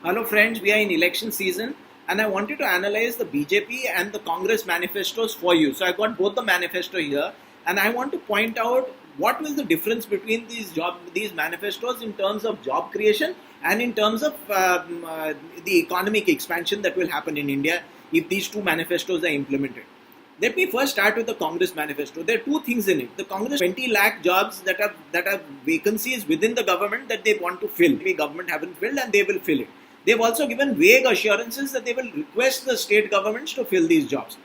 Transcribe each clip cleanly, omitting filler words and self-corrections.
Hello friends, we are in election season and I wanted to analyze the BJP and the Congress manifestos for you. So I got both the manifesto here and I want to point out what was the difference between these manifestos in terms of job creation and in terms of the economic expansion that will happen in India if these two manifestos are implemented. Let me first start with the Congress manifesto. There are two things in it. The Congress 20 lakh jobs that are vacancies within the government that they want to fill. The government haven't filled and they will fill it. They've also given vague assurances that they will request the state governments to fill these jobs.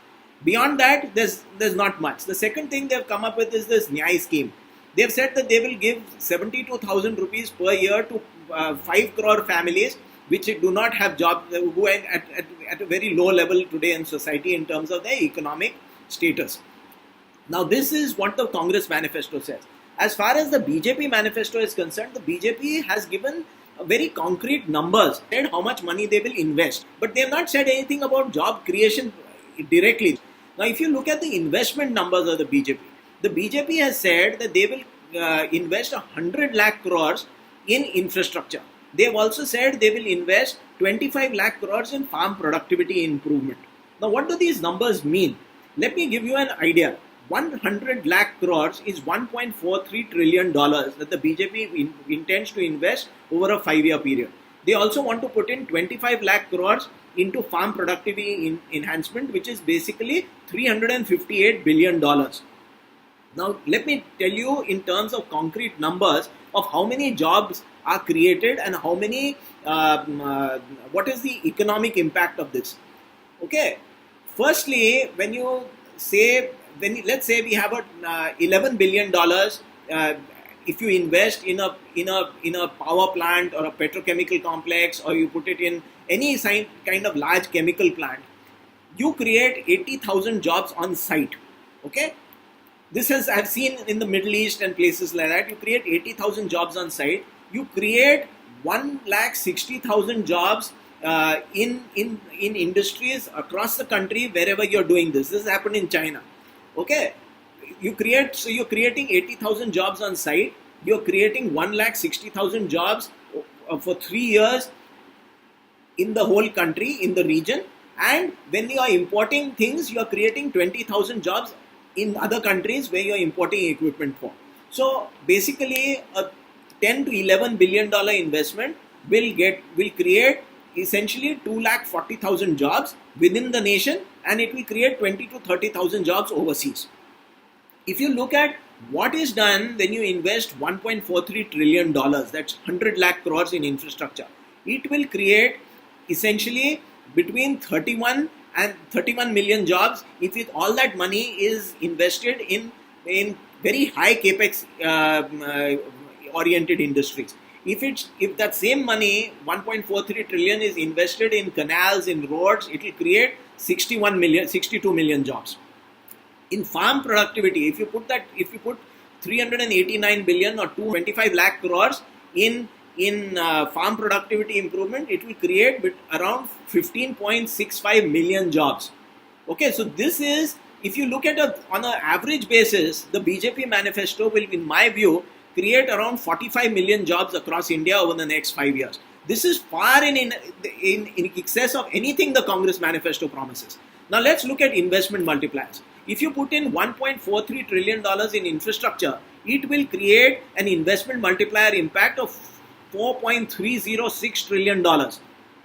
Beyond that, there's not much. The second thing they've come up with is this Nyay scheme. They've said that they will give 72,000 rupees per year to 5 crore families which do not have jobs, who are at a very low level today in society in terms of their economic status. Now, this is what the Congress manifesto says. As far as the BJP manifesto is concerned, the BJP has given very concrete numbers, said how much money they will invest, but they have not said anything about job creation directly. Now, if you look at the investment numbers of the BJP has said that they will invest 100 lakh crores in infrastructure. They have also said they will invest 25 lakh crores in farm productivity improvement. Now, what do these numbers mean? Let me give you an idea. 100 lakh crores is $1.43 trillion that the BJP intends to invest over a 5-year period. They also want to put in 25 lakh crores into farm productivity enhancement, which is basically $358 billion. Now, let me tell you in terms of concrete numbers of how many jobs are created and how many, what is the economic impact of this. Okay, firstly, let's say we have $11 billion, if you invest in a power plant or a petrochemical complex, or you put it in any kind of large chemical plant, you create 80,000 jobs on site. Okay, I've seen in the Middle East and places like that. You create 80,000 jobs on site. You create 160,000 jobs in industries across the country wherever you're doing this. This has happened in China. Okay, you're creating 80,000 jobs on site. You're creating 160,000 jobs for 3 years in the whole country, in the region. And when you are importing things, you are creating 20,000 jobs in other countries where you are importing equipment for. So basically, a 10 to 11 billion dollar investment will create essentially 240,000 jobs within the nation, and it will create 20 to 30,000 jobs overseas. If you look at what is done when you invest $1.43 trillion, that's 100 lakh crores in infrastructure, it will create essentially between 31 million jobs if all that money is invested in very high capex oriented industries. If that same money, 1.43 trillion, is invested in canals, in roads, it will create 62 million jobs. In farm productivity, if you put 389 billion or 225 lakh crores in farm productivity improvement, it will create around 15.65 million jobs. Okay, so this is, if you look at on an average basis, the BJP manifesto will, in my view, create around 45 million jobs across India over the next 5 years. This is far in excess of anything the Congress manifesto promises. Now let's look at investment multipliers. If you put in $1.43 trillion in infrastructure, it will create an investment multiplier impact of $4.306 trillion.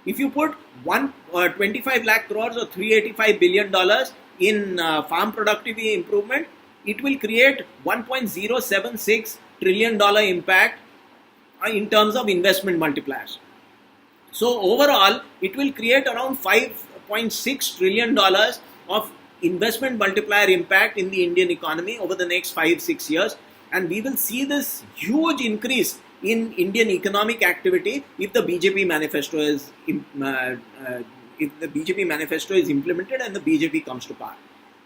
If you put 25 lakh crores or $385 billion in farm productivity improvement, it will create $1.076 trillion impact in terms of investment multipliers. So overall, it will create around $5.6 trillion of investment multiplier impact in the Indian economy over the next 5-6 years, and we will see this huge increase in Indian economic activity if the BJP manifesto is implemented and the BJP comes to power.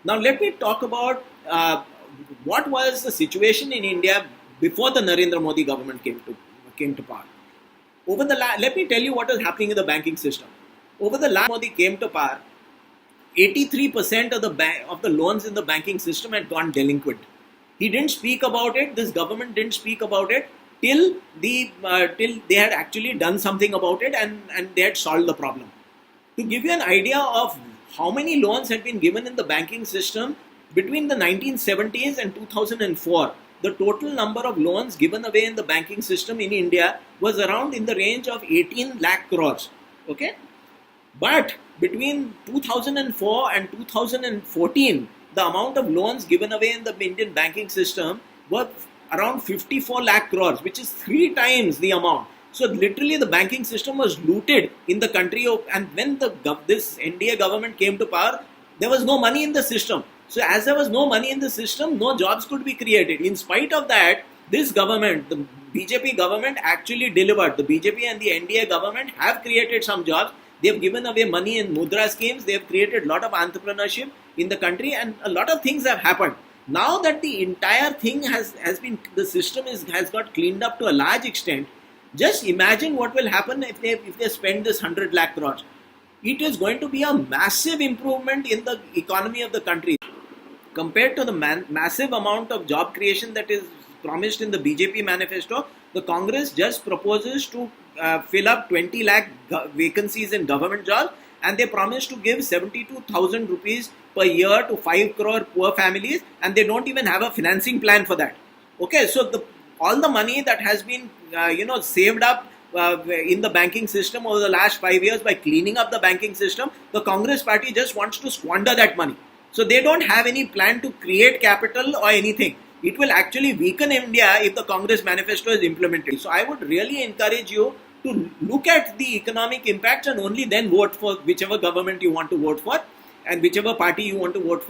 Now let me talk about what was the situation in India before the Narendra Modi government came to power. Let me tell you what is happening in the banking system. Over the last Modi came to power, 83% of the loans in the banking system had gone delinquent. He didn't speak about it. This government didn't speak about it. till they had actually done something about it, and they had solved the problem. To give you an idea of how many loans had been given in the banking system between the 1970s and 2004, the total number of loans given away in the banking system in India was around in the range of 18 lakh crores. Okay, but between 2004 and 2014, the amount of loans given away in the Indian banking system was around 54 lakh crores, which is 3 times the amount. So literally, the banking system was looted in the country, and when this NDA government came to power, there was no money in the system. So as there was no money in the system, no jobs could be created. In spite of that, this government, the BJP government, actually delivered. The BJP and the NDA government have created some jobs. They have given away money in mudra schemes. They have created a lot of entrepreneurship in the country, and a lot of things have happened. Now that the entire thing has been, the system has got cleaned up to a large extent. Just imagine what will happen if they spend this 100 lakh crores. It is going to be a massive improvement in the economy of the country. Compared to the massive amount of job creation that is promised in the BJP manifesto, the Congress just proposes to fill up 20 lakh vacancies in government jobs, and they promise to give 72,000 rupees per year to 5 crore poor families, and they don't even have a financing plan for that. Okay, so all the money that has been saved up in the banking system over the last 5 years by cleaning up the banking system, the Congress party just wants to squander that money. So they don't have any plan to create capital or anything. It will actually weaken India if the Congress manifesto is implemented. So I would really encourage you to look at the economic impacts and only then vote for whichever government you want to vote for and whichever party you want to vote for.